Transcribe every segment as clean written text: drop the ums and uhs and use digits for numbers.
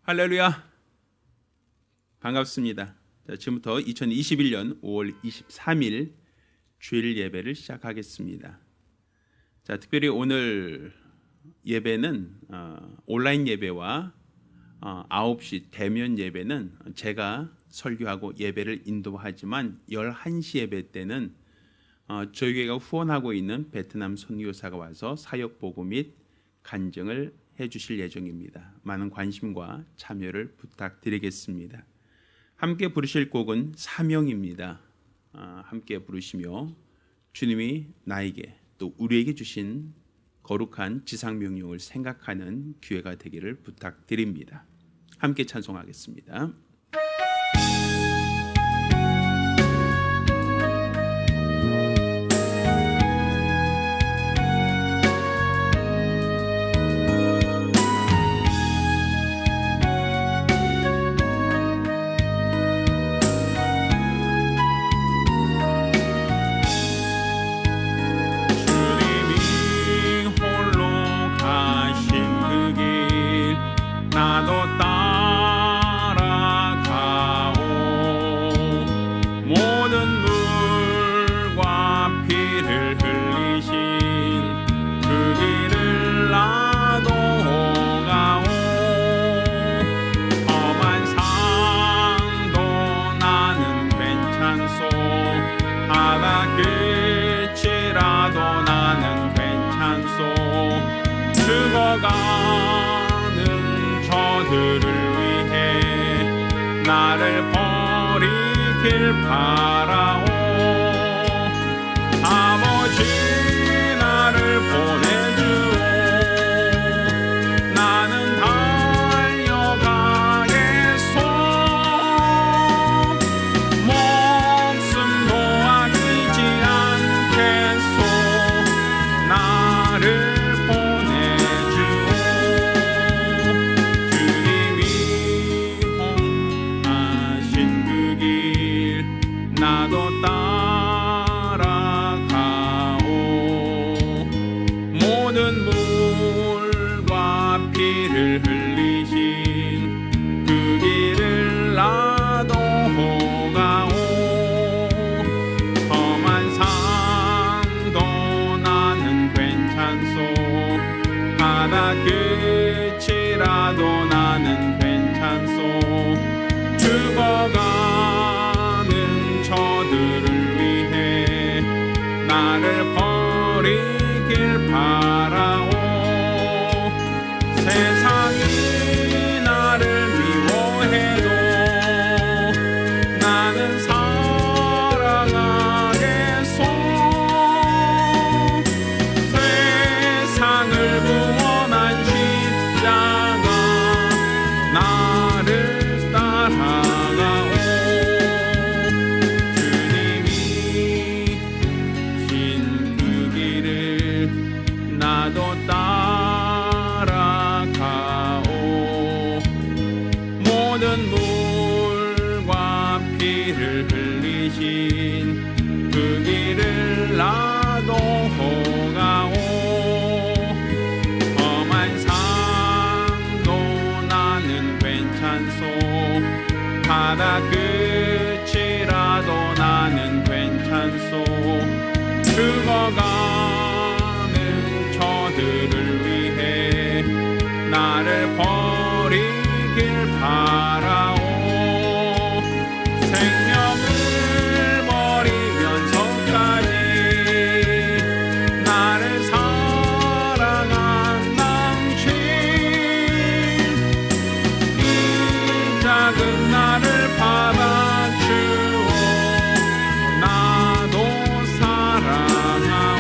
할렐루야. 반갑습니다. 자, 지금부터 2021년 5월 23일 주일 예배를 시작하겠습니다. 자, 특별히 오늘 예배는 온라인 예배와 9시 대면 예배는 제가 설교하고 예배를 인도하지만 11시 예배 때는 저희 교회가 후원하고 있는 베트남 선교사가 와서 사역 보고 및 간증을 해주실 예정입니다. 많은 관심과 참여를 부탁드리겠습니다. 함께 부르실 곡은 사명입니다. 함께 부르시며 주님이 나에게 또 우리에게 주신 거룩한 지상명령을 생각하는 기회가 되기를 부탁드립니다. 함께 찬송하겠습니다. 죽어가는 저들을 위해 나를 버리길 바라오. 아버지 나를 보내주오. 나는 달려가겠소. 목숨도 아끼지 않겠소. 나를 나도 따라가오. 모든 물과 피를 흘리신 그 길을 나도 가오. 험한 산도 나는 괜찮소. 바다 끝이라도 나는 괜찮소. 죽어가는 저들을 위해 나를 버리길 바라오. 세상이 나를 미워해도 나는 사랑하겠소. 세상을 구원한 십자가 나를 따라가오. 나도 따라가오. 모든 물과 피를 흘리신 그 길을 나도 가오. 험한 산도 나는 괜찮소. 바다 끝이라도 나는 괜찮소. 죽어가는 저들을 위해 나를 버리길 바라오. 생명을 버리면서까지 나를 사랑한 남친 이 작은 나를 받아주오. 나도 사랑하오.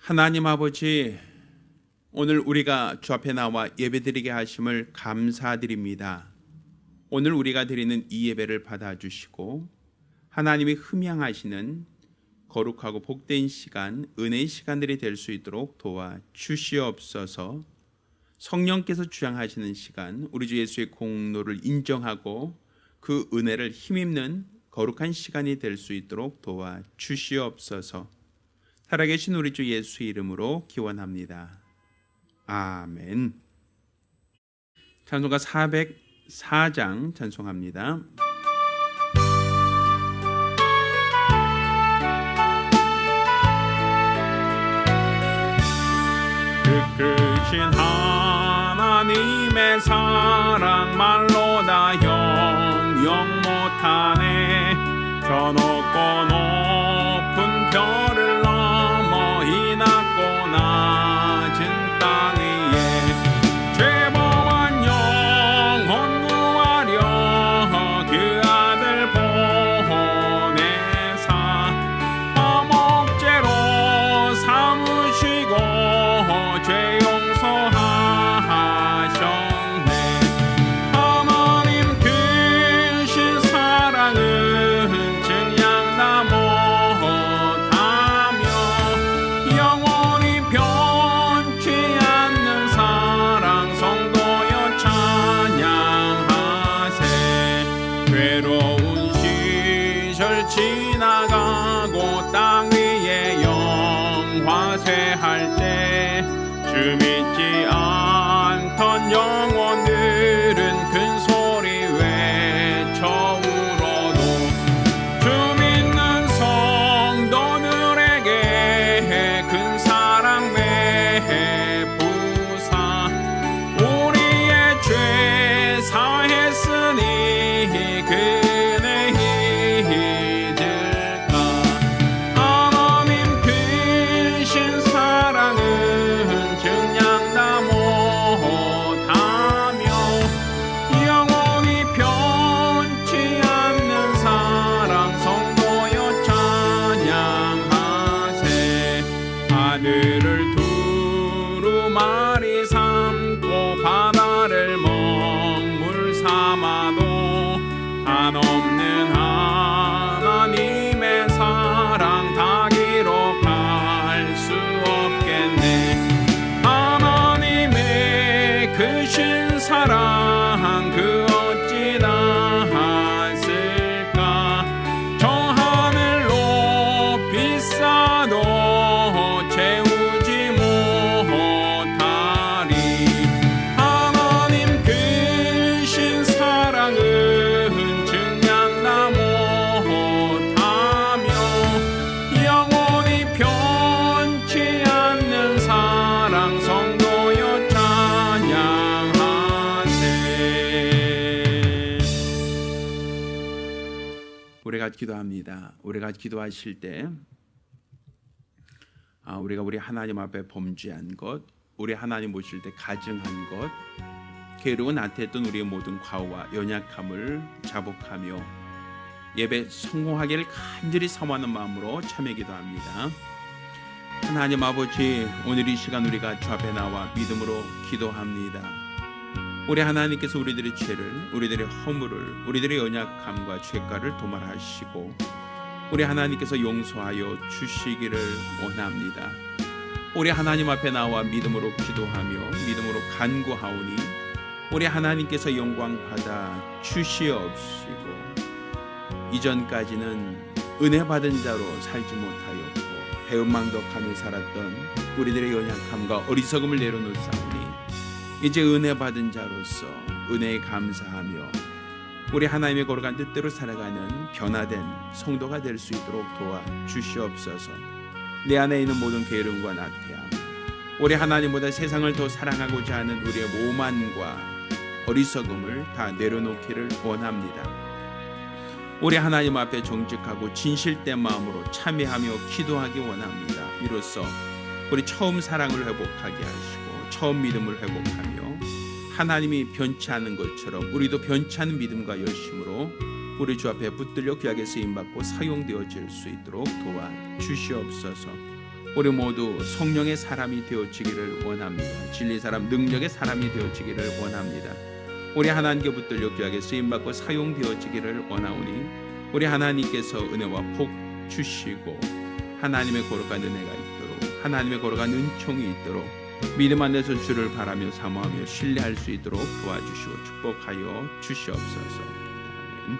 하나님 아버지, 오늘 우리가 주 앞에 나와 예배드리게 하심을 감사드립니다. 오늘 우리가 드리는 이 예배를 받아주시고 하나님이 흠양하시는 거룩하고 복된 시간, 은혜의 시간들이 될 수 있도록 도와주시옵소서. 성령께서 주장하시는 시간, 우리 주 예수의 공로를 인정하고 그 은혜를 힘입는 거룩한 시간이 될 수 있도록 도와주시옵소서. 살아계신 우리 주 예수 이름으로 기원합니다. 아멘. 찬송가 404장 찬송합니다. 크신 하나님의 사랑 말로 다 영영 못하네. 저 높고 높은 별을 넘어 이 낮고 낮은 땅 위에 죄범한 영혼 구하려 그 아들 보내사 화목제로 삼으시고 죄 용서하셨네. 하나님 크신 사랑은 증량다 못하며 영원히 변치 않는 사랑 성도여 찬양하세. 괴로운 시절 지나가고 땅 위에 영화쇠할 때 주 믿지 않던 영혼들은 큰 소리 외쳐 울어도 주 믿는 성도들에게 큰 사랑 베푸사 우리의 죄 사했으니 그 은혜 잊을까. 하나님 크신 사랑은 증량다 못하며 영원히 변치 않는 사랑 성도여 찬양하세. 아들을 두루마리 삼고 바다를 먹물 삼아도 한없는 하나님의 사랑 다 기록할 수 없겠네. 하나님의 크신 사랑 그 어찌 다했을까. 저 하늘 높이 쌓아도 채우지 못하리. 하나님 크신 사랑은 증량다 못하며 영원히 변치 않는 사랑 성도여 찬양하세. 우리가 기도합니다. 우리가 기도하실 때 우리가 우리 하나님 앞에 범죄한 것, 우리 하나님 모실 때 가증한 것, 게으르고 나태했던 우리의 모든 과오와 연약함을 자복하며 예배 성공하기를 간절히 사모하는 마음으로 참여 기도합니다. 하나님 아버지, 오늘 이 시간 우리가 주 앞에 나와 믿음으로 기도합니다. 우리 하나님께서 우리들의 죄를, 우리들의 허물을, 우리들의 연약함과 죄가를 도말하시고 우리 하나님께서 용서하여 주시기를 원합니다. 우리 하나님 앞에 나와 믿음으로 기도하며 믿음으로 간구하오니 우리 하나님께서 영광 받아 주시옵시고 이전까지는 은혜 받은 자로 살지 못하였고 배은망덕하며 살았던 우리들의 연약함과 어리석음을 내려놓사오니 이제 은혜 받은 자로서 은혜에 감사하며 우리 하나님의 거룩한 뜻대로 살아가는 변화된 성도가 될 수 있도록 도와 주시옵소서. 내 안에 있는 모든 게으름과 나태함, 우리 하나님보다 세상을 더 사랑하고자 하는 우리의 오만과 어리석음을 다 내려놓기를 원합니다. 우리 하나님 앞에 정직하고 진실된 마음으로 참여하며 기도하기 원합니다. 이로써 우리 처음 사랑을 회복하게 하시고 처음 믿음을 회복하며 하나님이 변치 않은 것처럼 우리도 변치 않은 믿음과 열심으로 우리 주 앞에 붙들려 귀하게 쓰임받고 사용되어질 수 있도록 도와주시옵소서. 우리 모두 성령의 사람이 되어지기를 원합니다. 진리 사람, 능력의 사람이 되어지기를 원합니다. 우리 하나님께 붙들려 귀하게 쓰임받고 사용되어지기를 원하오니 우리 하나님께서 은혜와 복 주시고 하나님의 거룩한 은혜가 있도록 하나님의 거룩한 은총이 있도록 믿음 안에서 주를 바라며 사모하며 신뢰할 수 있도록 도와주시고 축복하여 주시옵소서. 아멘.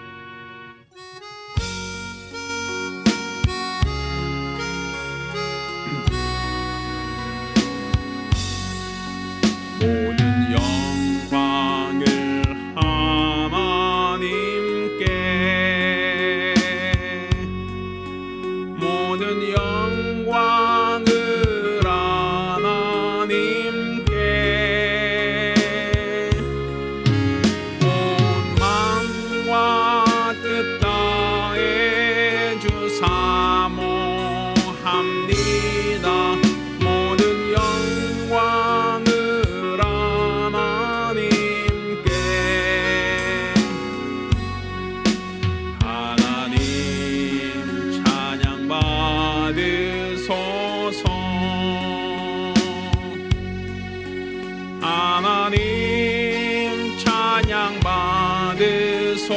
하나님 찬양 받으소서.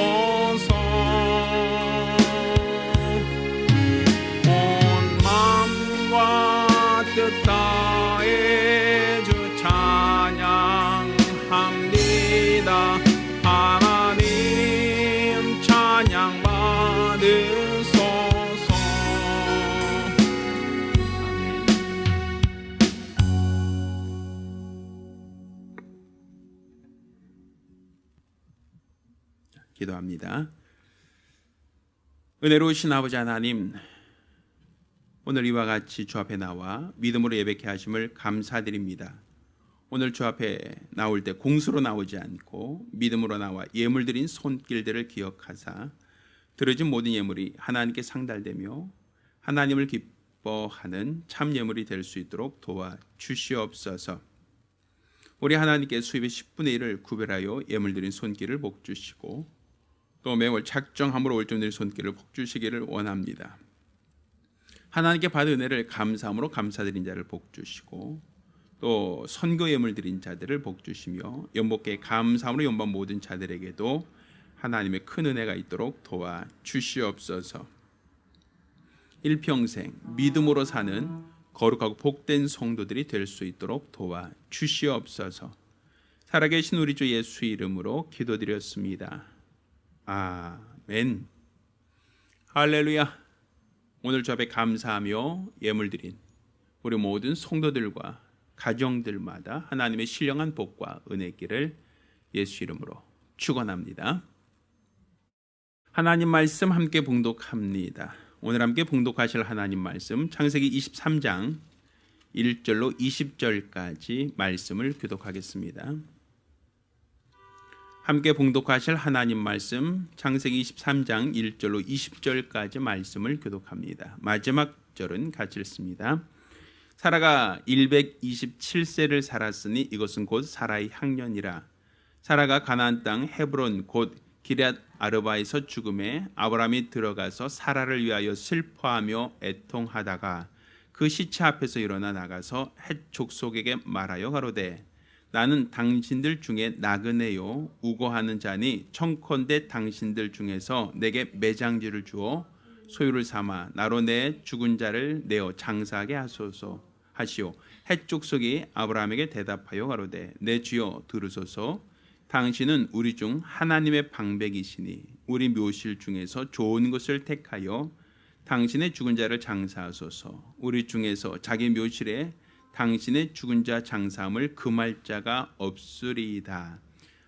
온 마음과 뜻 다해 주 찬양합니다. 하나님 찬양 받으소서. 기도합니다. 은혜로우신 아버지 하나님, 오늘 이와 같이 주 앞에 나와 믿음으로 예배케 하심을 감사드립니다. 오늘 주 앞에 나올 때 공수로 나오지 않고 믿음으로 나와 예물 드린 손길들을 기억하사 드려진 모든 예물이 하나님께 상달되며 하나님을 기뻐하는 참 예물이 될 수 있도록 도와 주시옵소서. 우리 하나님께 수입의 10분의 1을 구별하여 예물 드린 손길을 복 주시고 또 매월 작정함으로 올점 드린 손길을 복 주시기를 원합니다. 하나님께 받은 은혜를 감사함으로 감사드린 자를 복 주시고 또 선거 예물 드린 자들을 복 주시며 연복께 감사함으로 연방 모든 자들에게도 하나님의 큰 은혜가 있도록 도와 주시옵소서. 일평생 믿음으로 사는 거룩하고 복된 성도들이 될 수 있도록 도와 주시옵소서. 살아계신 우리 주 예수 이름으로 기도드렸습니다. 아멘. 할렐루야. 오늘 주 앞에 감사하며 예물 드린 우리 모든 성도들과 가정들마다 하나님의 신령한 복과 은혜기를 예수 이름으로 축원합니다. 하나님 말씀 함께 봉독합니다. 오늘 함께 봉독하실 하나님 말씀 창세기 23장 1절로 20절까지 말씀을 교독하겠습니다. 함께 봉독하실 하나님 말씀 창세기 23장 1절로 20절까지 말씀을 교독합니다. 마지막 절은 같이 읽습니다. 사라가 127세를 살았으니 이것은 곧 사라의 향년이라. 사라가 가나안 땅 헤브론 곧 기럇 아르바에서 죽음에 아브라함이 들어가서 사라를 위하여 슬퍼하며 애통하다가 그 시체 앞에서 일어나 나가서 헷 족속에게 말하여 가로되 나는 당신들 중에 나그네요 우고하는 자니 청컨대 당신들 중에서 내게 매장지를 주어 소유를 삼아 나로 내 죽은 자를 내어 장사하게 하소서 하시오. 헷 족속이 아브라함에게 대답하여 가로되 내 주여 들으소서. 당신은 우리 중 하나님의 방백이시니 우리 묘실 중에서 좋은 것을 택하여 당신의 죽은 자를 장사하소서. 우리 중에서 자기 묘실에 당신의 죽은 자 장사함을 금할 자가 없으리이다.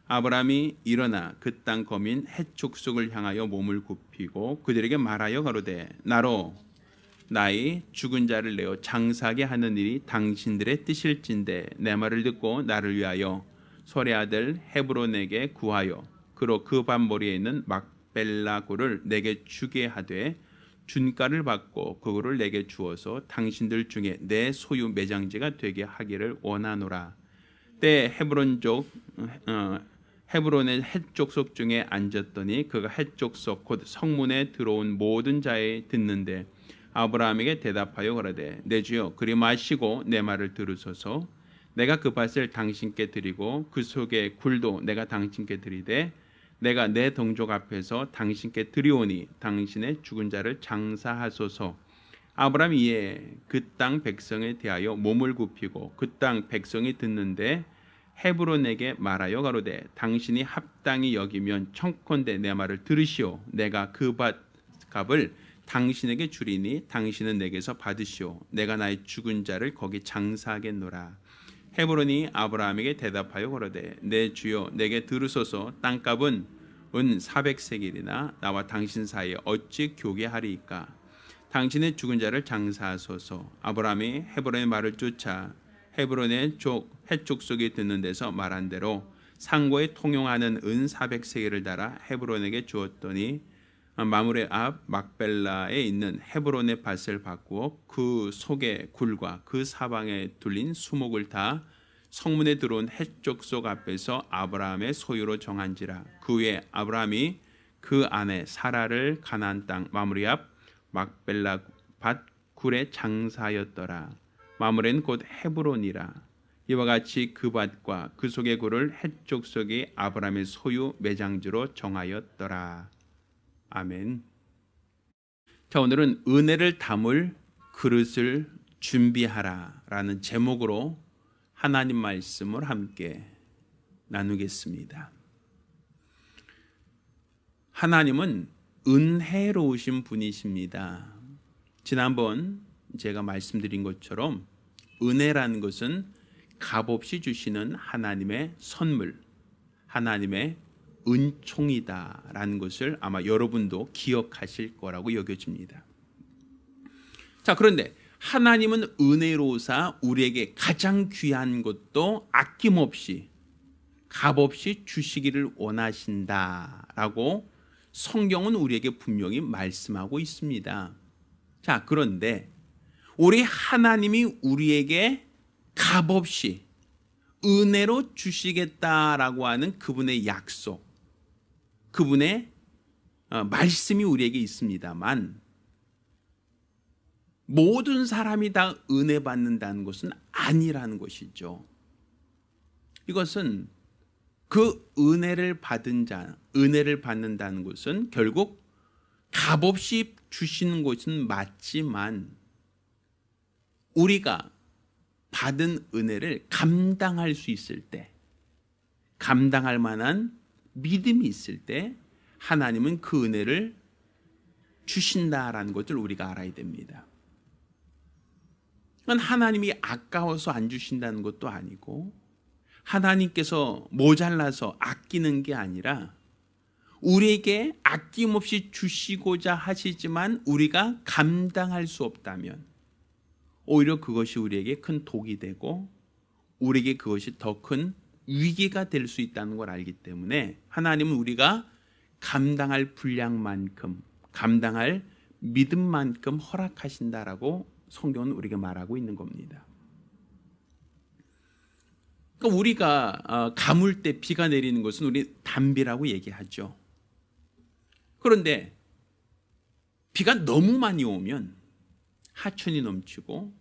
아브라함이 일어나 그 땅 거민 헷 족속을 향하여 몸을 굽히고 그들에게 말하여 가로되 나로 나의 죽은 자를 내어 장사하게 하는 일이 당신들의 뜻일진데 내 말을 듣고 나를 위하여 소레 아들 헤브론에게 구하여 그로 그 반머리에 있는 막벨라 굴을 내게 주게 하되 준가를 받고 그 굴을 내게 주어서 당신들 중에 내 소유 매장지가 되게 하기를 원하노라. 때 헤브론의 헷 족속 중에 앉았더니 그가 헷 족속 곧 성문에 들어온 모든 자에 듣는데 아브라함에게 대답하여 가로되 내 주여 그리 마시고 내 말을 들으소서. 내가 그 밭을 당신께 드리고 그 속의 굴도 내가 당신께 드리되 내가 내 동족 앞에서 당신께 드리오니 당신의 죽은 자를 장사하소서. 아브라함이 이에 그 땅 백성에 대하여 몸을 굽히고 그 땅 백성이 듣는데 헤브론에게 말하여 가로되 당신이 합당히 여기면 청컨대 내 말을 들으시오. 내가 그 밭 값을 당신에게 주리니 당신은 내게서 받으시오. 내가 나의 죽은 자를 거기 장사하겠노라. 헤브론이 아브라함에게 대답하여 가로되 내 주여 내게 들으소서. 땅값은 은 400세겔이나 나와 당신 사이에 어찌 교개하리이까. 당신의 죽은 자를 장사하소서. 아브라함이 헤브론의 말을 쫓아 헤브론의 헷 족속이 듣는 데서 말한 대로 상고에 통용하는 은 400세겔을 달아 헤브론에게 주었더니 마므레 앞 막벨라에 있는 헤브론의 밭을 바꾸어 그 속의 굴과 그 사방에 둘린 수목을 다 성문에 들어온 헷 족속 앞에서 아브라함의 소유로 정한지라. 그 후에 아브라함이 그 아내 사라를 가나안 땅 마므레 앞 막벨라 밭 굴에 장사하였더라. 마므레는 곧 헤브론이라. 이와 같이 그 밭과 그 속의 굴을 해쪽 속의 아브라함의 소유 매장지로 정하였더라. 아멘. 자, 오늘은 은혜를 담을 그릇을 준비하라라는 제목으로 하나님 말씀을 함께 나누겠습니다. 하나님은 은혜로우신 분이십니다. 지난번 제가 말씀드린 것처럼 은혜라는 것은 값없이 주시는 하나님의 선물, 하나님의 은총이다라는 것을 아마 여러분도 기억하실 거라고 여겨집니다. 자, 그런데 하나님은 은혜로우사 우리에게 가장 귀한 것도 아낌없이 값없이 주시기를 원하신다라고 성경은 우리에게 분명히 말씀하고 있습니다. 자, 그런데 우리 하나님이 우리에게 값없이 은혜로 주시겠다라고 하는 그분의 약속, 그분의 말씀이 우리에게 있습니다만 모든 사람이 다 은혜 받는다는 것은 아니라는 것이죠. 이것은 그 은혜를 받은 자, 은혜를 받는다는 것은 결국 값없이 주시는 것은 맞지만 우리가 받은 은혜를 감당할 수 있을 때, 감당할 만한 믿음이 있을 때 하나님은 그 은혜를 주신다라는 것을 우리가 알아야 됩니다. 하나님이 아까워서 안 주신다는 것도 아니고 하나님께서 모자라서 아끼는 게 아니라 우리에게 아낌없이 주시고자 하시지만 우리가 감당할 수 없다면 오히려 그것이 우리에게 큰 독이 되고 우리에게 그것이 더 큰 위기가 될 수 있다는 걸 알기 때문에 하나님은 우리가 감당할 분량만큼, 감당할 믿음만큼 허락하신다라고 성경은 우리에게 말하고 있는 겁니다. 그러니까 우리가 가물 때 비가 내리는 것은 우리 단비라고 얘기하죠. 그런데 비가 너무 많이 오면 하천이 넘치고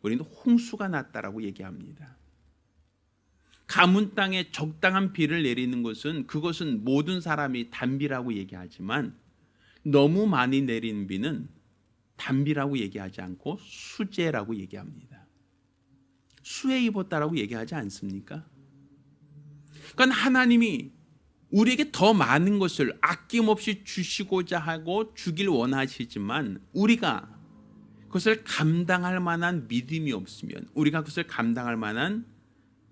우리는 홍수가 났다라고 얘기합니다. 가문 땅에 적당한 비를 내리는 것은 그것은 모든 사람이 단비라고 얘기하지만 너무 많이 내리는 비는 단비라고 얘기하지 않고 수재라고 얘기합니다. 수해 입었다라고 얘기하지 않습니까? 그러니까 하나님이 우리에게 더 많은 것을 아낌없이 주시고자 하고 주길 원하시지만 우리가 그것을 감당할 만한 믿음이 없으면, 우리가 그것을 감당할 만한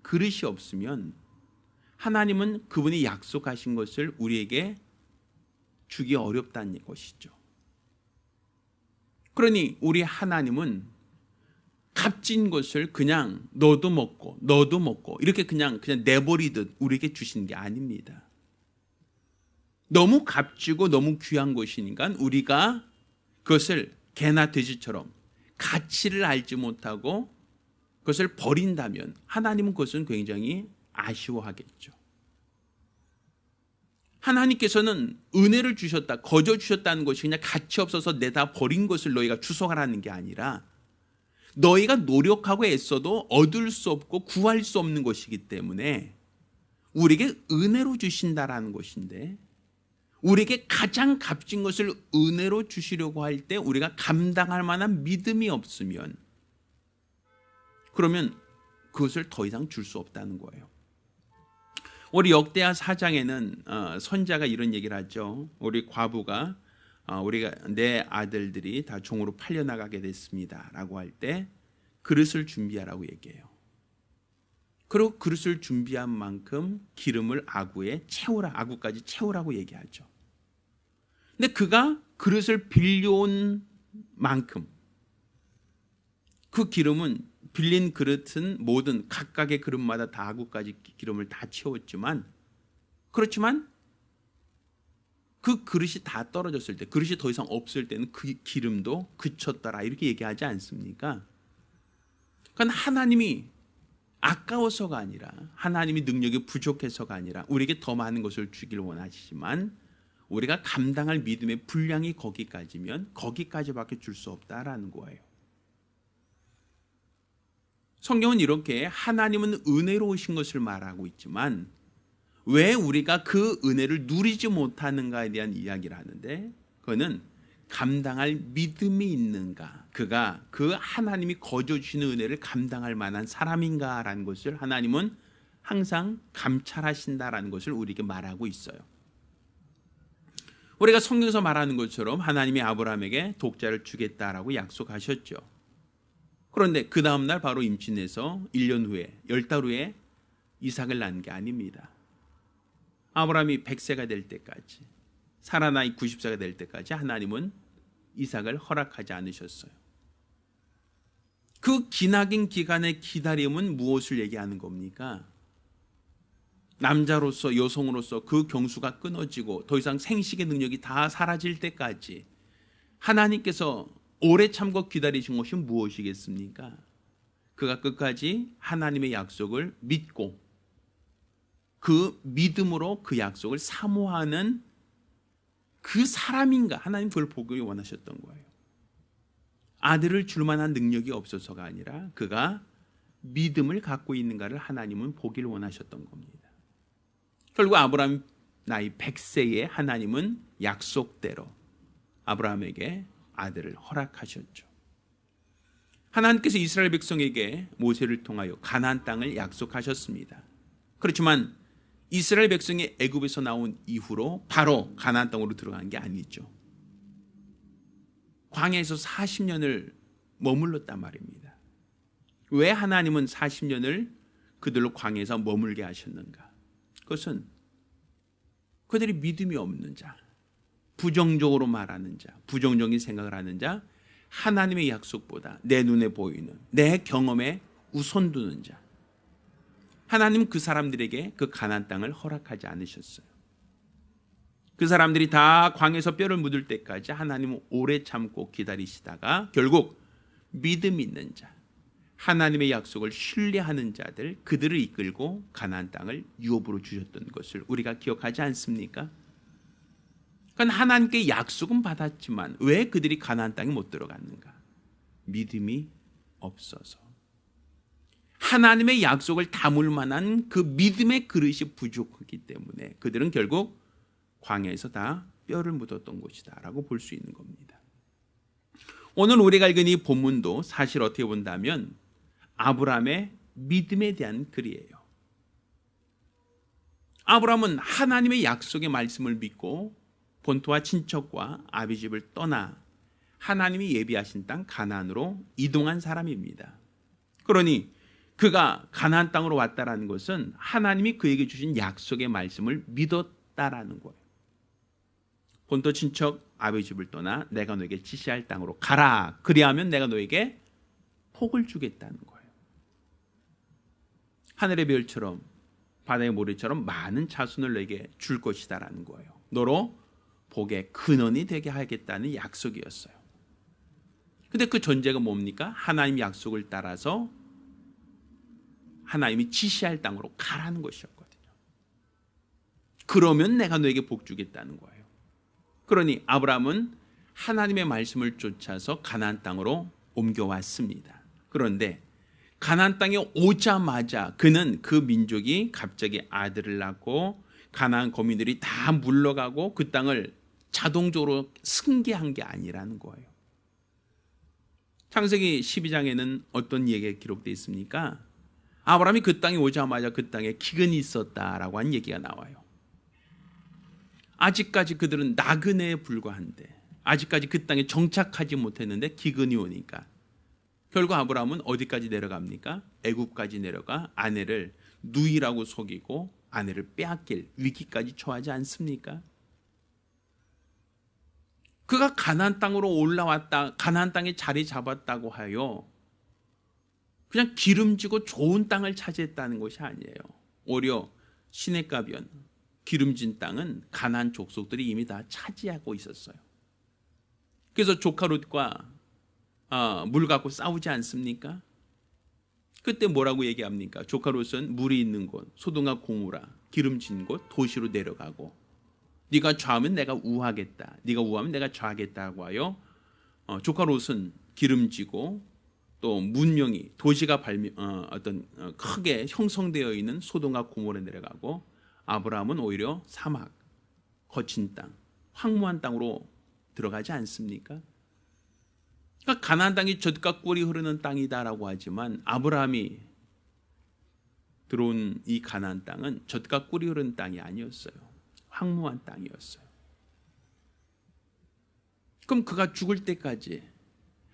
그릇이 없으면 하나님은 그분이 약속하신 것을 우리에게 주기 어렵다는 것이죠. 그러니 우리 하나님은 값진 것을 그냥 너도 먹고 이렇게 그냥 내버리듯 우리에게 주시는 게 아닙니다. 너무 값지고 너무 귀한 것이니까 우리가 그것을 개나 돼지처럼 가치를 알지 못하고 그것을 버린다면 하나님은 그것은 굉장히 아쉬워하겠죠. 하나님께서는 은혜를 주셨다, 거저 주셨다는 것이 그냥 가치 없어서 내다 버린 것을 너희가 주워가라는 게 아니라 너희가 노력하고 애써도 얻을 수 없고 구할 수 없는 것이기 때문에 우리에게 은혜로 주신다라는 것인데 우리에게 가장 값진 것을 은혜로 주시려고 할 때 우리가 감당할 만한 믿음이 없으면 그러면 그것을 더 이상 줄 수 없다는 거예요. 우리 역대하 4장에는 선자가 이런 얘기를 하죠. 우리 과부가 우리가 내 아들들이 다 종으로 팔려나가게 됐습니다 라고 할 때 그릇을 준비하라고 얘기해요. 그리고 그릇을 준비한 만큼 기름을 아구에 채우라, 아구까지 채우라고 얘기하죠. 근데 그가 그릇을 빌려온 만큼 그 기름은 빌린 그릇은 모든 각각의 그릇마다 다 아구까지 기름을 다 채웠지만 그렇지만 그 그릇이 다 떨어졌을 때, 그릇이 더 이상 없을 때는 그 기름도 그쳤더라 이렇게 얘기하지 않습니까? 그러니까 하나님이 아까워서가 아니라 하나님이 능력이 부족해서가 아니라 우리에게 더 많은 것을 주길 원하시지만 우리가 감당할 믿음의 분량이 거기까지면 거기까지밖에 줄 수 없다라는 거예요. 성경은 이렇게 하나님은 은혜로우신 것을 말하고 있지만 왜 우리가 그 은혜를 누리지 못하는가에 대한 이야기를 하는데, 그거는 감당할 믿음이 있는가, 그가 그 하나님이 거저 주시는 은혜를 감당할 만한 사람인가라는 것을 하나님은 항상 감찰하신다라는 것을 우리에게 말하고 있어요. 우리가 성경에서 말하는 것처럼 하나님이 아브라함에게 독자를 주겠다라고 약속하셨죠. 그런데 그 다음날 바로 임신해서 1년 후에 10달 후에 이삭을 낳은 게 아닙니다. 아브라함이 100세가 될 때까지, 사라 나이 90세가 될 때까지 하나님은 이삭을 허락하지 않으셨어요. 그 기나긴 기간의 기다림은 무엇을 얘기하는 겁니까? 남자로서, 여성으로서 그 경수가 끊어지고 더 이상 생식의 능력이 다 사라질 때까지 하나님께서 오래 참고 기다리신 것이 무엇이겠습니까? 그가 끝까지 하나님의 약속을 믿고 그 믿음으로 그 약속을 사모하는 그 사람인가, 하나님 그걸 보기 원하셨던 거예요. 아들을 줄 만한 능력이 없어서가 아니라 그가 믿음을 갖고 있는가를 하나님은 보기를 원하셨던 겁니다. 결국 아브라함 나이 100세에 하나님은 약속대로 아브라함에게 아들을 허락하셨죠. 하나님께서 이스라엘 백성에게 모세를 통하여 가나안 땅을 약속하셨습니다. 그렇지만 이스라엘 백성이 애굽에서 나온 이후로 바로 가나안 땅으로 들어간 게 아니죠. 광야에서 40년을 머물렀단 말입니다. 왜 하나님은 40년을 그들로 광야에서 머물게 하셨는가? 그것은 그들이 믿음이 없는 자, 부정적으로 말하는 자, 부정적인 생각을 하는 자, 하나님의 약속보다 내 눈에 보이는, 내 경험에 우선 두는 자, 하나님은 그 사람들에게 그 가나안 땅을 허락하지 않으셨어요. 그 사람들이 다 광야에서 뼈를 묻을 때까지 하나님은 오래 참고 기다리시다가 결국 믿음 있는 자, 하나님의 약속을 신뢰하는 자들, 그들을 이끌고 가나안 땅을 유업으로 주셨던 것을 우리가 기억하지 않습니까? 그러니까 하나님께 약속은 받았지만 왜 그들이 가나안 땅에 못 들어갔는가? 믿음이 없어서. 하나님의 약속을 담을 만한 그 믿음의 그릇이 부족하기 때문에 그들은 결국 광야에서 다 뼈를 묻었던 것이다 라고 볼 수 있는 겁니다. 오늘 우리가 읽은 이 본문도 사실 어떻게 본다면 아브라함의 믿음에 대한 글이에요. 아브라함은 하나님의 약속의 말씀을 믿고 본토와 친척과 아비 집을 떠나 하나님이 예비하신 땅 가나안으로 이동한 사람입니다. 그러니 그가 가나안 땅으로 왔다라는 것은 하나님이 그에게 주신 약속의 말씀을 믿었다라는 거예요. 본토 친척 아비 집을 떠나 내가 너에게 지시할 땅으로 가라. 그리하면 내가 너에게 복을 주겠다는 거예요. 하늘의 별처럼 바다의 모래처럼 많은 자손을 너에게 줄 것이다라는 거예요. 너로 복의 근원이 되게 하겠다는 약속이었어요. 근데 그 전제가 뭡니까? 하나님 약속을 따라서 하나님이 지시할 땅으로 가라는 것이었거든요. 그러면 내가 너에게 복 주겠다는 거예요. 그러니 아브라함은 하나님의 말씀을 쫓아서 가나안 땅으로 옮겨왔습니다. 그런데 가나안 땅에 오자마자 그는 그 민족이 갑자기 아들을 낳고 가나안 거민들이 다 물러가고 그 땅을 자동적으로 승계한 게 아니라는 거예요. 창세기 12장에는 어떤 얘기가 기록되어 있습니까? 아브라함이 그 땅에 오자마자 그 땅에 기근이 있었다라고 한 얘기가 나와요. 아직까지 그들은 나그네에 불과한데 아직까지 그 땅에 정착하지 못했는데 기근이 오니까 결국 아브라함은 어디까지 내려갑니까? 애굽까지 내려가 아내를 누이라고 속이고 아내를 빼앗길 위기까지 처하지 않습니까? 그가 가나안 땅으로 올라왔다, 가나안 땅에 자리 잡았다고 하여 그냥 기름지고 좋은 땅을 차지했다는 것이 아니에요. 오히려 시내가변, 기름진 땅은 가나안 족속들이 이미 다 차지하고 있었어요. 그래서 조카 롯과 물 갖고 싸우지 않습니까? 그때 뭐라고 얘기합니까? 조카 롯은 물이 있는 곳, 소돔과 고모라, 기름진 곳, 도시로 내려가고 네가 좌하면 내가 우하겠다, 네가 우하면 내가 좌하겠다고 하여 조카 롯은 기름지고 또 문명이 도시가 크게 형성되어 있는 소돔과 고모라에 내려가고 아브라함은 오히려 사막, 거친 땅, 황무한 땅으로 들어가지 않습니까? 그러니까 가나안 땅이 젖과 꿀이 흐르는 땅이다라고 하지만 아브라함이 들어온 이 가나안 땅은 젖과 꿀이 흐르는 땅이 아니었어요. 황무한 땅이었어요. 그럼 그가 죽을 때까지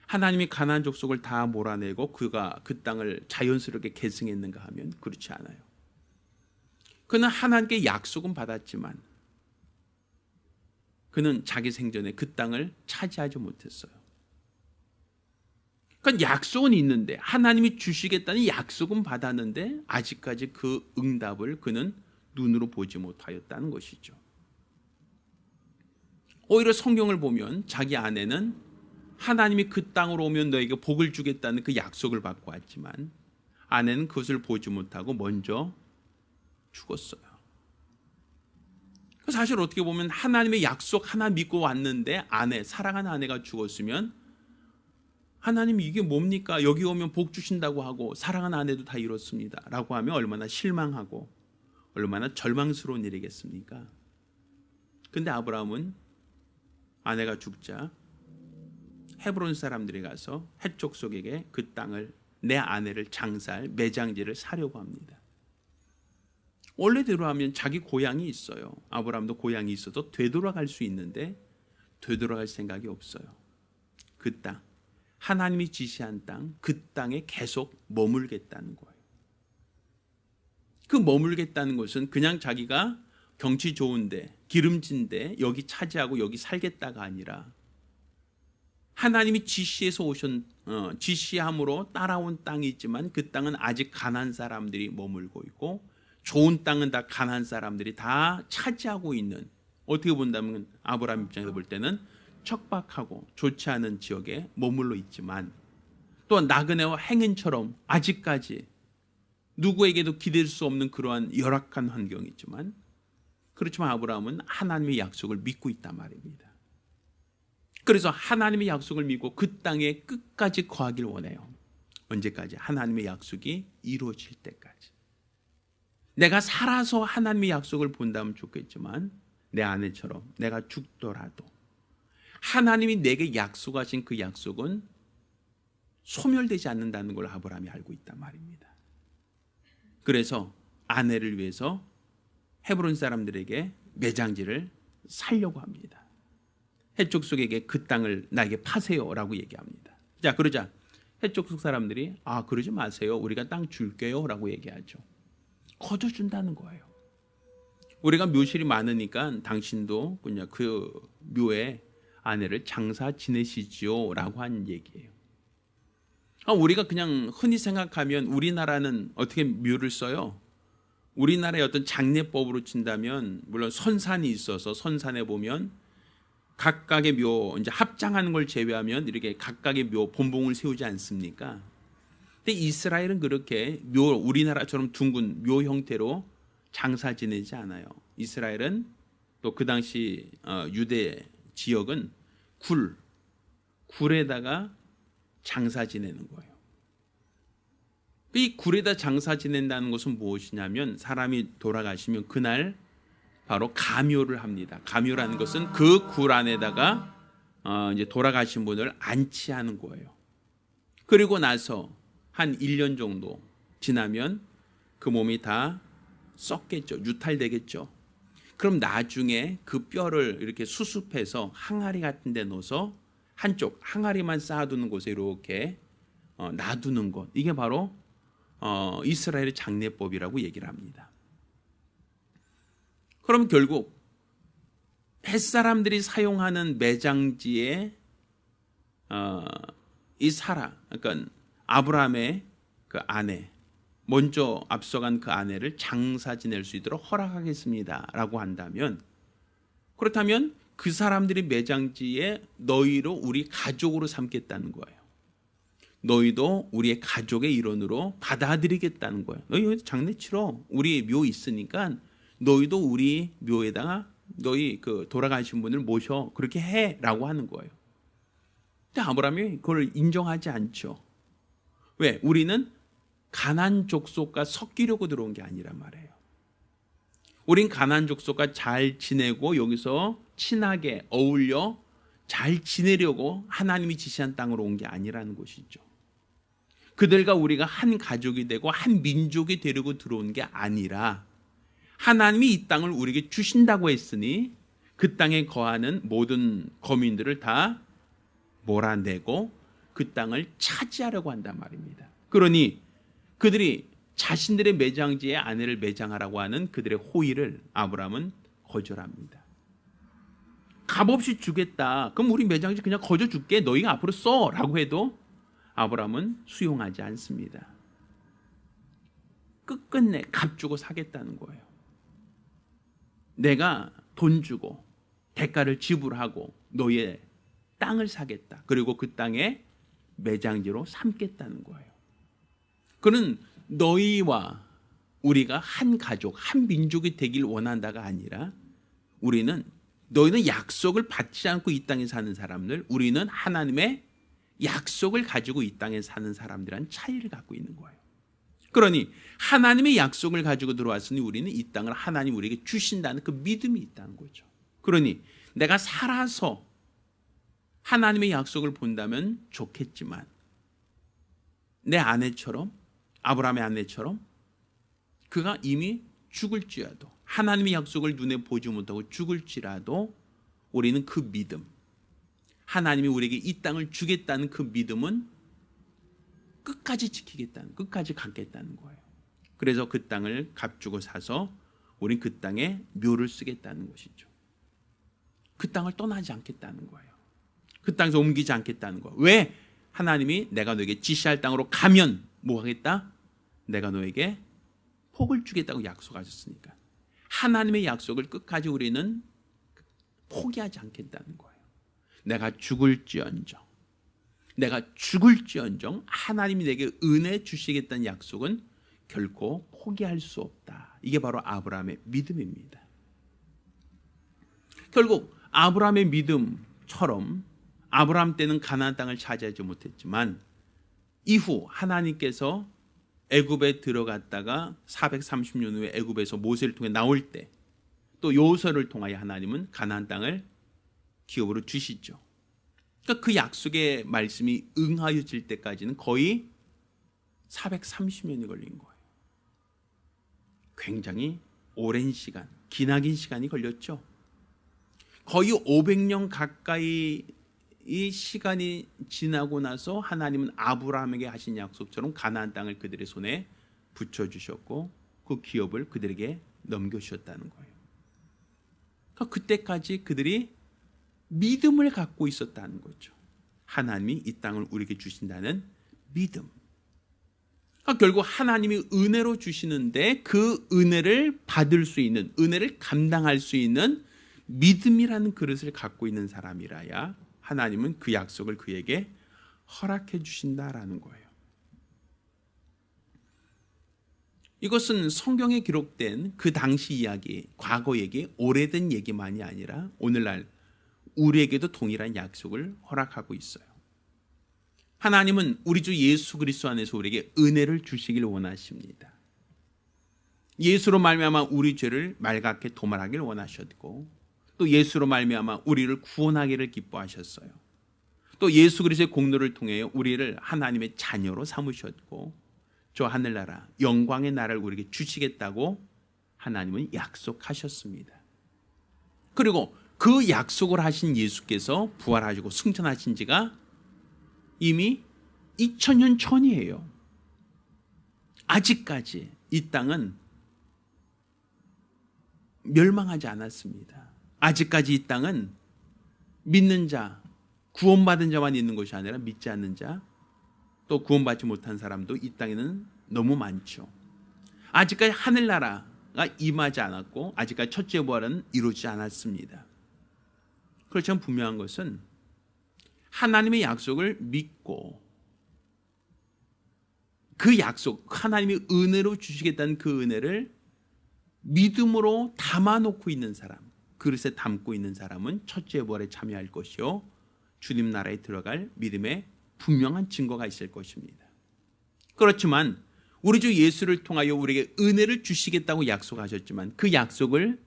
하나님이 가나안 족속을 다 몰아내고 그가 그 땅을 자연스럽게 계승했는가 하면 그렇지 않아요. 그는 하나님께 약속은 받았지만 그는 자기 생전에 그 땅을 차지하지 못했어요. 그러니까 약속은 있는데 하나님이 주시겠다는 약속은 받았는데 아직까지 그 응답을 그는 눈으로 보지 못하였다는 것이죠. 오히려 성경을 보면 자기 아내는 하나님이 그 땅으로 오면 너에게 복을 주겠다는 그 약속을 받고 왔지만 아내는 그것을 보지 못하고 먼저 죽었어요. 사실 어떻게 보면 하나님의 약속 하나 믿고 왔는데 사랑하는 아내가 죽었으면 하나님 이게 뭡니까? 여기 오면 복 주신다고 하고 사랑하는 아내도 다 이렇습니다 라고 하면 얼마나 실망하고 얼마나 절망스러운 일이겠습니까? 근데 아브라함은 아내가 죽자 헤브론 사람들이 가서 헷 족속에게 그 땅을 내 아내를 장사할 매장지를 사려고 합니다. 원래대로 하면 자기 고향이 있어요. 아브라함도 고향이 있어도 되돌아갈 수 있는데 되돌아갈 생각이 없어요. 그 땅, 하나님이 지시한 땅, 그 땅에 계속 머물겠다는 거예요. 그 머물겠다는 것은 그냥 자기가 경치 좋은데 기름진데 여기 차지하고 여기 살겠다가 아니라 하나님이 지시함으로 따라온 땅이 있지만 그 땅은 아직 가나안 사람들이 머물고 있고 좋은 땅은 다 가나안 사람들이 다 차지하고 있는, 어떻게 본다면 아브라함 입장에서 볼 때는 척박하고 좋지 않은 지역에 머물러 있지만 또한 나그네와 행인처럼 아직까지 누구에게도 기댈 수 없는 그러한 열악한 환경이지만 그렇지만 아브라함은 하나님의 약속을 믿고 있단 말입니다. 그래서 하나님의 약속을 믿고 그 땅에 끝까지 거하길 원해요. 언제까지? 하나님의 약속이 이루어질 때까지. 내가 살아서 하나님의 약속을 본다면 좋겠지만 내 아내처럼 내가 죽더라도 하나님이 내게 약속하신 그 약속은 소멸되지 않는다는 걸 아브라함이 알고 있단 말입니다. 그래서 아내를 위해서 헤브론 사람들에게 매장지를 살려고 합니다. 헷족속에게 그 땅을 나에게 파세요라고 얘기합니다. 자, 그러자 헷족속 사람들이 그러지 마세요. 우리가 땅 줄게요라고 얘기하죠. 거둬준다는 거예요. 우리가 묘실이 많으니까 당신도 그냥 그 묘에 아내를 장사 지내시지요라고 하는 얘기예요. 우리가 그냥 흔히 생각하면 우리나라는 어떻게 묘를 써요? 우리나라의 어떤 장례법으로 친다면 물론 선산이 있어서 선산에 보면 각각의 묘 이제 합장하는 걸 제외하면 이렇게 각각의 묘 본봉을 세우지 않습니까? 근데 이스라엘은 그렇게 우리나라처럼 둥근 묘 형태로 장사 지내지 않아요. 이스라엘은 또 그 당시 유대 지역은 굴에다가 장사 지내는 거예요. 이 굴에다 장사 지낸다는 것은 무엇이냐면 사람이 돌아가시면 그날 바로 가묘를 합니다. 가묘라는 것은 그 굴 안에다가 이제 돌아가신 분을 안치하는 거예요. 그리고 나서 한 1년 정도 지나면 그 몸이 다 썩겠죠. 유탈되겠죠. 그럼 나중에 그 뼈를 이렇게 수습해서 항아리 같은 데 넣어서 한쪽 항아리만 쌓아두는 곳에 이렇게 놔두는 것. 이게 바로 이스라엘의 장례법이라고 얘기를 합니다. 그럼 결국 햇사람들이 사용하는 매장지에 이 사라, 그러니까 아브라함의 그 아내, 먼저 앞서간 그 아내를 장사 지낼 수 있도록 허락하겠습니다라고 한다면, 그렇다면 그 사람들이 매장지에 너희로 우리 가족으로 삼겠다는 거예요. 너희도 우리의 가족의 일원으로 받아들이겠다는 거예요. 너희 장례 치러 우리 묘 있으니까 너희도 우리 묘에다가 너희 그 돌아가신 분을 모셔 그렇게 해라고 하는 거예요. 근데 아브라함이 그걸 인정하지 않죠. 왜? 우리는 가나안 족속과 섞이려고 들어온 게 아니란 말이에요. 우린 가나안 족속과 잘 지내고 여기서 친하게 어울려 잘 지내려고 하나님이 지시한 땅으로 온 게 아니라는 것이죠. 그들과 우리가 한 가족이 되고 한 민족이 되려고 들어온 게 아니라 하나님이 이 땅을 우리에게 주신다고 했으니 그 땅에 거하는 모든 거민들을 다 몰아내고 그 땅을 차지하려고 한단 말입니다. 그러니 그들이 자신들의 매장지에 아내를 매장하라고 하는 그들의 호의를 아브라함은 거절합니다. 값없이 주겠다. 그럼 우리 매장지 그냥 거저 줄게. 너희가 앞으로 써. 라고 해도 아브라함은 수용하지 않습니다. 끝끝내 값 주고 사겠다는 거예요. 내가 돈 주고 대가를 지불하고 너희의 땅을 사겠다. 그리고 그 땅에 매장지로 삼겠다는 거예요. 그는 너희와 우리가 한 가족, 한 민족이 되길 원한다가 아니라 우리는 너희는 약속을 받지 않고 이 땅에 사는 사람들, 우리는 하나님의 약속을 가지고 이 땅에 사는 사람들이란 차이를 갖고 있는 거예요. 그러니 하나님의 약속을 가지고 들어왔으니 우리는 이 땅을 하나님 우리에게 주신다는 그 믿음이 있다는 거죠. 그러니 내가 살아서 하나님의 약속을 본다면 좋겠지만 내 아내처럼, 아브라함의 아내처럼 그가 이미 죽을지라도, 하나님의 약속을 눈에 보지 못하고 죽을지라도 우리는 그 믿음, 하나님이 우리에게 이 땅을 주겠다는 그 믿음은 끝까지 지키겠다는, 끝까지 갖겠다는 거예요. 그래서 그 땅을 값주고 사서 우린 그 땅에 묘를 쓰겠다는 것이죠. 그 땅을 떠나지 않겠다는 거예요. 그 땅에서 옮기지 않겠다는 거예요. 왜? 하나님이 내가 너에게 지시할 땅으로 가면 뭐 하겠다? 내가 너에게 복을 주겠다고 약속하셨으니까. 하나님의 약속을 끝까지 우리는 포기하지 않겠다는 거예요. 내가 죽을지언정 하나님이 내게 은혜 주시겠다는 약속은 결코 포기할 수 없다. 이게 바로 아브라함의 믿음입니다. 결국 아브라함의 믿음처럼 아브라함 때는 가나안 땅을 차지하지 못했지만 이후 하나님께서 애굽에 들어갔다가 430년 후에 애굽에서 모세를 통해 나올 때 또 여호수아를 통하여 하나님은 가나안 땅을 기업으로 주시죠. 그러니까 그 약속의 말씀이 응하여질 때까지는 거의 430년이 걸린 거예요. 굉장히 오랜 시간, 기나긴 시간이 걸렸죠. 거의 500년 가까이 이 시간이 지나고 나서 하나님은 아브라함에게 하신 약속처럼 가나안 땅을 그들의 손에 붙여주셨고 그 기업을 그들에게 넘겨주셨다는 거예요. 그러니까 그때까지 그들이 믿음을 갖고 있었다는 거죠. 하나님이 이 땅을 우리에게 주신다는 믿음. 그러니까 결국 하나님이 은혜로 주시는데 그 은혜를 받을 수 있는, 은혜를 감당할 수 있는 믿음이라는 그릇을 갖고 있는 사람이라야 하나님은 그 약속을 그에게 허락해 주신다라는 거예요. 이것은 성경에 기록된 그 당시 이야기, 과거 얘기, 오래된 얘기만이 아니라 오늘날 우리에게도 동일한 약속을 허락하고 있어요. 하나님은 우리 주 예수 그리스도 안에서 우리에게 은혜를 주시길 원하십니다. 예수로 말미암아 우리 죄를 말갛게 도말하길 원하셨고 또 예수로 말미암아 우리를 구원하기를 기뻐하셨어요. 또 예수 그리스도의 공로를 통해 우리를 하나님의 자녀로 삼으셨고 저 하늘나라 영광의 나라를 우리에게 주시겠다고 하나님은 약속하셨습니다. 그리고 그 약속을 하신 예수께서 부활하시고 승천하신 지가 이미 2000년 전이에요. 아직까지 이 땅은 멸망하지 않았습니다. 아직까지 이 땅은 믿는 자, 구원받은 자만 있는 것이 아니라 믿지 않는 자, 또 구원받지 못한 사람도 이 땅에는 너무 많죠. 아직까지 하늘나라가 임하지 않았고 아직까지 첫째 부활은 이루어지지 않았습니다. 그렇지만 분명한 것은 하나님의 약속을 믿고 그 약속, 하나님이 은혜로 주시겠다는 그 은혜를 믿음으로 담아놓고 있는 사람, 그릇에 담고 있는 사람은 첫째 부활에 참여할 것이요 주님 나라에 들어갈 믿음의 분명한 증거가 있을 것입니다. 그렇지만 우리 주 예수를 통하여 우리에게 은혜를 주시겠다고 약속하셨지만 그 약속을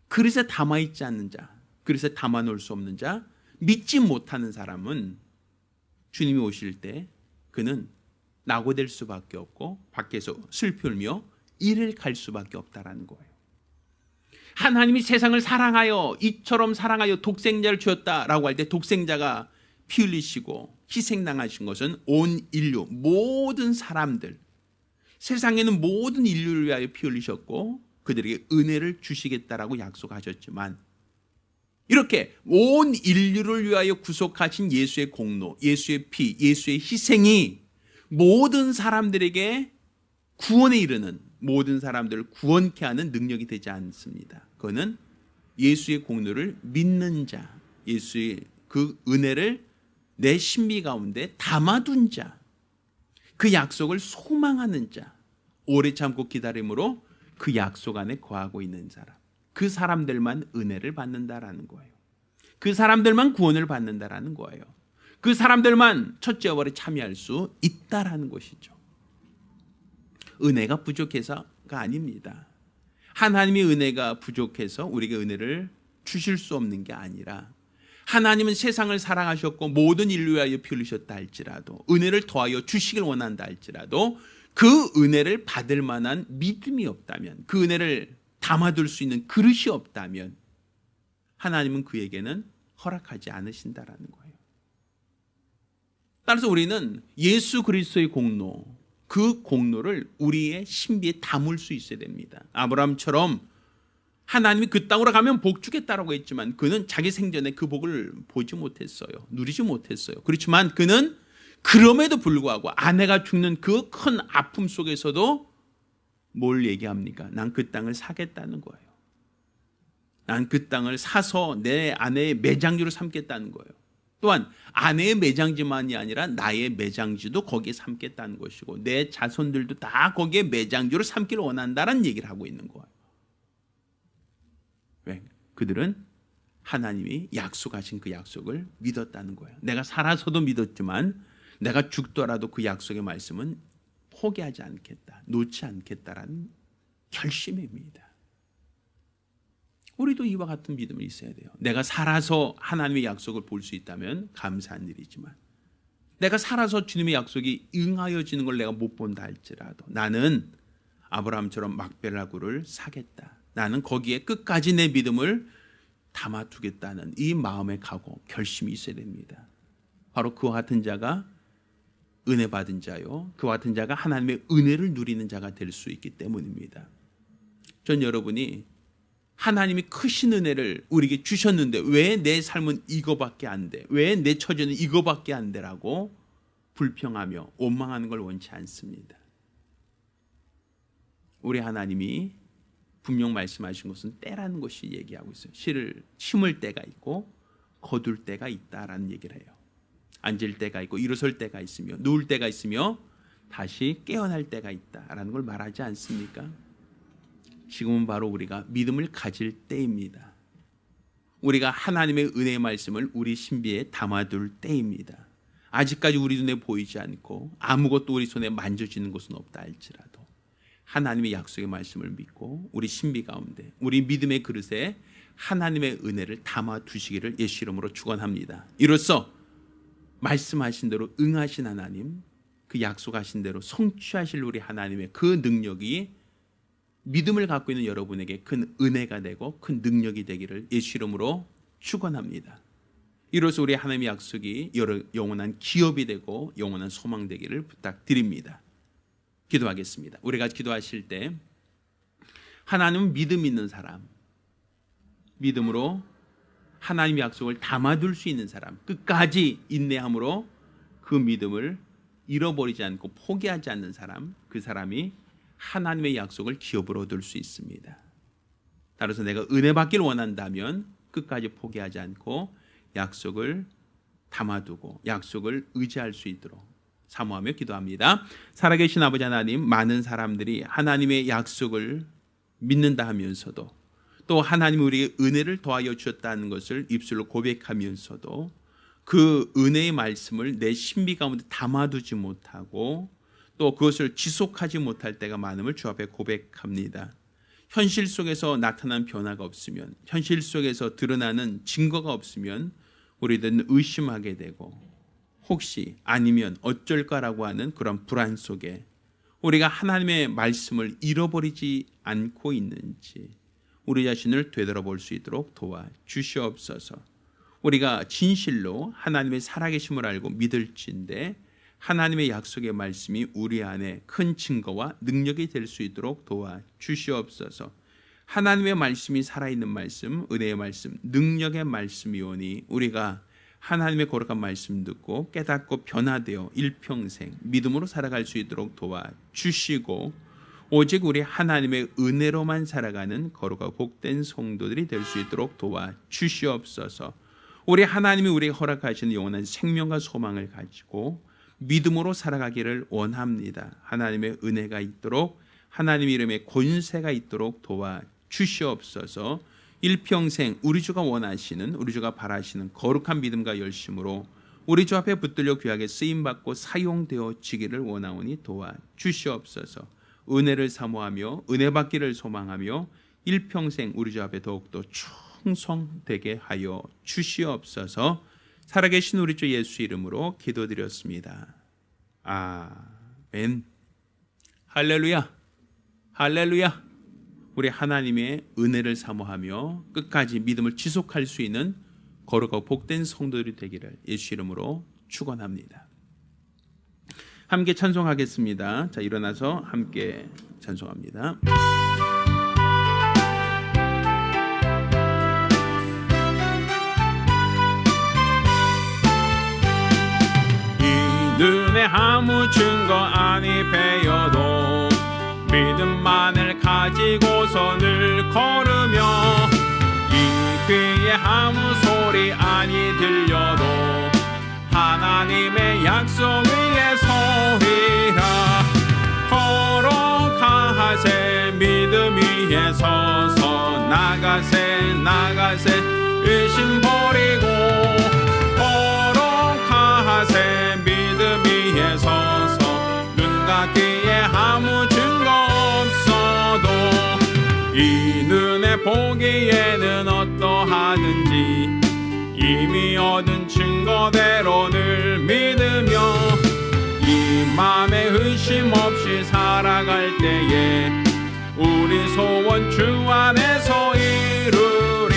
그릇에 담아있지 않는 자, 그릇에 담아놓을 수 없는 자, 믿지 못하는 사람은 주님이 오실 때 그는 낙오될 수밖에 없고 밖에서 슬피 울며 이를 갈 수밖에 없다라는 거예요. 하나님이 세상을 사랑하여 이처럼 사랑하여 독생자를 주었다라고 할 때 독생자가 피 흘리시고 희생당하신 것은 온 인류 모든 사람들, 세상에는 모든 인류를 위하여 피 흘리셨고 그들에게 은혜를 주시겠다라고 약속하셨지만 이렇게 온 인류를 위하여 구속하신 예수의 공로, 예수의 피, 예수의 희생이 모든 사람들에게 구원에 이르는, 모든 사람들을 구원케 하는 능력이 되지 않습니다. 그거는 예수의 공로를 믿는 자, 예수의 그 은혜를 내 신비 가운데 담아둔 자, 그 약속을 소망하는 자, 오래 참고 기다림으로 그 약속 안에 거하고 있는 사람, 그 사람들만 은혜를 받는다라는 거예요. 그 사람들만 구원을 받는다라는 거예요. 그 사람들만 첫째 어벌에 참여할 수 있다라는 것이죠. 은혜가 부족해서가 아닙니다. 하나님의 은혜가 부족해서 우리에게 은혜를 주실 수 없는 게 아니라 하나님은 세상을 사랑하셨고 모든 인류에 위하여 피 흘리셨다 할지라도 은혜를 더하여 주시길 원한다 할지라도 그 은혜를 받을 만한 믿음이 없다면, 그 은혜를 담아둘 수 있는 그릇이 없다면 하나님은 그에게는 허락하지 않으신다라는 거예요. 따라서 우리는 예수 그리스도의 공로, 그 공로를 우리의 신비에 담을 수 있어야 됩니다. 아브라함처럼 하나님이 그 땅으로 가면 복 주겠다라고 했지만 그는 자기 생전에 그 복을 보지 못했어요. 누리지 못했어요. 그렇지만 그는 그럼에도 불구하고 아내가 죽는 그 큰 아픔 속에서도 뭘 얘기합니까? 난 그 땅을 사겠다는 거예요. 난 그 땅을 사서 내 아내의 매장지로 삼겠다는 거예요. 또한 아내의 매장지만이 아니라 나의 매장지도 거기에 삼겠다는 것이고 내 자손들도 다 거기에 매장지로 삼기를 원한다는 얘기를 하고 있는 거예요. 왜? 그들은 하나님이 약속하신 그 약속을 믿었다는 거예요. 내가 살아서도 믿었지만 내가 죽더라도 그 약속의 말씀은 포기하지 않겠다, 놓지 않겠다라는 결심입니다. 우리도 이와 같은 믿음이 있어야 돼요. 내가 살아서 하나님의 약속을 볼 수 있다면 감사한 일이지만 내가 살아서 주님의 약속이 응하여지는 걸 내가 못 본다 할지라도 나는 아브라함처럼 막벨라굴을 사겠다. 나는 거기에 끝까지 내 믿음을 담아두겠다는 이 마음의 각오, 결심이 있어야 됩니다. 바로 그와 같은 자가 은혜 받은 자요, 그와 같은 자가 하나님의 은혜를 누리는 자가 될 수 있기 때문입니다. 전 여러분이 하나님이 크신 은혜를 우리에게 주셨는데 왜 내 삶은 이거밖에 안 돼? 왜 내 처지는 이거밖에 안 돼라고 불평하며 원망하는 걸 원치 않습니다. 우리 하나님이 분명 말씀하신 것은 때라는 것이 얘기하고 있어요. 실을 심을 때가 있고 거둘 때가 있다라는 얘기를 해요. 앉을 때가 있고 일어설 때가 있으며 누울 때가 있으며 다시 깨어날 때가 있다라는 걸 말하지 않습니까? 지금은 바로 우리가 믿음을 가질 때입니다. 우리가 하나님의 은혜의 말씀을 우리 신비에 담아둘 때입니다. 아직까지 우리 눈에 보이지 않고 아무것도 우리 손에 만져지는 것은 없다 할지라도 하나님의 약속의 말씀을 믿고 우리 신비 가운데 우리 믿음의 그릇에 하나님의 은혜를 담아두시기를 예수 이름으로 축원합니다. 이로써 말씀하신 대로 응하신 하나님, 그 약속하신 대로 성취하실 우리 하나님의 그 능력이 믿음을 갖고 있는 여러분에게 큰 은혜가 되고 큰 능력이 되기를 예수 이름으로 축원합니다. 이로써 우리 하나님의 약속이 영원한 기업이 되고 영원한 소망 되기를 부탁드립니다. 기도하겠습니다. 우리가 기도하실 때 하나님은 믿음 있는 사람, 믿음으로 하나님의 약속을 담아둘 수 있는 사람, 끝까지 인내함으로 그 믿음을 잃어버리지 않고 포기하지 않는 사람, 그 사람이 하나님의 약속을 기업으로 얻을 수 있습니다. 따라서 내가 은혜 받기를 원한다면 끝까지 포기하지 않고 약속을 담아두고 약속을 의지할 수 있도록 사모하며 기도합니다. 살아계신 아버지 하나님, 많은 사람들이 하나님의 약속을 믿는다 하면서도 또 하나님이 우리에게 은혜를 더하여 주셨다는 것을 입술로 고백하면서도 그 은혜의 말씀을 내 신비 가운데 담아두지 못하고 또 그것을 지속하지 못할 때가 많음을 주 앞에 고백합니다. 현실 속에서 나타난 변화가 없으면, 현실 속에서 드러나는 증거가 없으면 우리들은 의심하게 되고, 혹시 아니면 어쩔까라고 하는 그런 불안 속에 우리가 하나님의 말씀을 잃어버리지 않고 있는지 우리 자신을 되돌아볼 수 있도록 도와주시옵소서. 우리가 진실로 하나님의 살아계심을 알고 믿을진데 하나님의 약속의 말씀이 우리 안에 큰 증거와 능력이 될 수 있도록 도와주시옵소서. 하나님의 말씀이 살아있는 말씀, 은혜의 말씀, 능력의 말씀이오니 우리가 하나님의 거룩한 말씀 듣고 깨닫고 변화되어 일평생 믿음으로 살아갈 수 있도록 도와주시고, 오직 우리 하나님의 은혜로만 살아가는 거룩하고 복된 성도들이 될 수 있도록 도와주시옵소서. 우리 하나님이 우리에게 허락하시는 영원한 생명과 소망을 가지고 믿음으로 살아가기를 원합니다. 하나님의 은혜가 있도록, 하나님의 이름의 권세가 있도록 도와주시옵소서. 일평생 우리 주가 원하시는, 우리 주가 바라시는 거룩한 믿음과 열심으로 우리 주 앞에 붙들려 귀하게 쓰임받고 사용되어지기를 원하오니 도와주시옵소서. 은혜를 사모하며 은혜 받기를 소망하며 일평생 우리 주 앞에 더욱더 충성되게 하여 주시옵소서. 살아계신 우리 주 예수 이름으로 기도드렸습니다. 아멘. 할렐루야, 할렐루야. 우리 하나님의 은혜를 사모하며 끝까지 믿음을 지속할 수 있는 거룩하고 복된 성도들이 되기를 예수 이름으로 축원합니다. 함께 찬송하겠습니다. 자, 일어나서 함께 찬송합니다. 눈에 아무 증거 아니 배여도 믿음만을 가지고서 늘 걸으며, 이 귀에 아무 소리 아니 들려도 하나님의 약속 위에 서리라. 걸어가세 믿음 위에 서서 나가세 나가세 의심 버리고, 걸어가세 믿음 위에 서서 눈과 귀에 아무 증거 없어도 이 눈에 보기에는 어떠하든지 이미 얻은 증거대로 늘 믿으며, 이 맘에 의심 없이 살아갈 때에 우리 소원 주 안에서 이루리.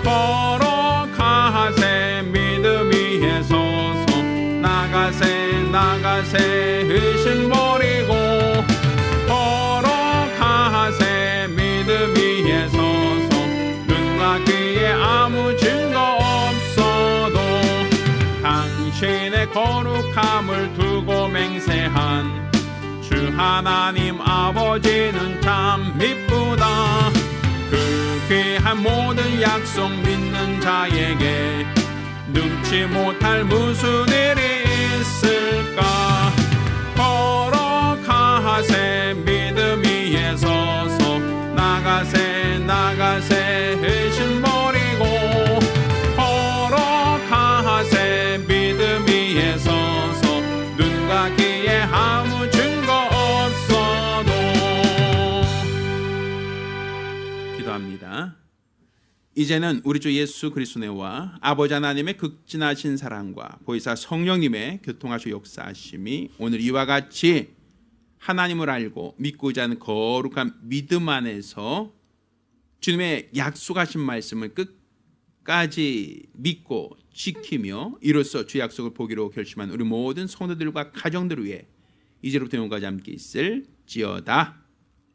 걸어가세 믿음 위에 서서 나가세 나가세 의심 버리고, 걸어가세 믿음 위에 서서 눈과 귀에 아무 증거 없어도 당신의 거룩함을 두고 맹세한 주 하나님 아버지는 참 미쁘다. 그 귀한 모든 약속 믿는 자에게 능치 못할 무슨 일이 있을까. 걸어가세 믿음 위에 서서 나가세 나가세 의심 버리고, 걸어가세 믿음 위에 서서 눈과 귀에 아무 증거 없어도. 기도합니다. 이제는 우리 주 예수 그리스도의 은혜와 아버지 하나님의 극진하신 사랑과 보혜사 성령님의 교통하시고 역사하심이 오늘 이와 같이 하나님을 알고 믿고자 하는 거룩한 믿음 안에서 주님의 약속하신 말씀을 끝까지 믿고 지키며 이로써 주 약속을 보기로 결심한 우리 모든 성도들과 가정들을 위해 이제로부터 영원까지 함께 있을지어다.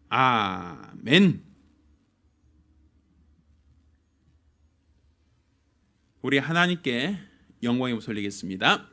아멘. 우리 하나님께 영광의 목소리 올리겠습니다.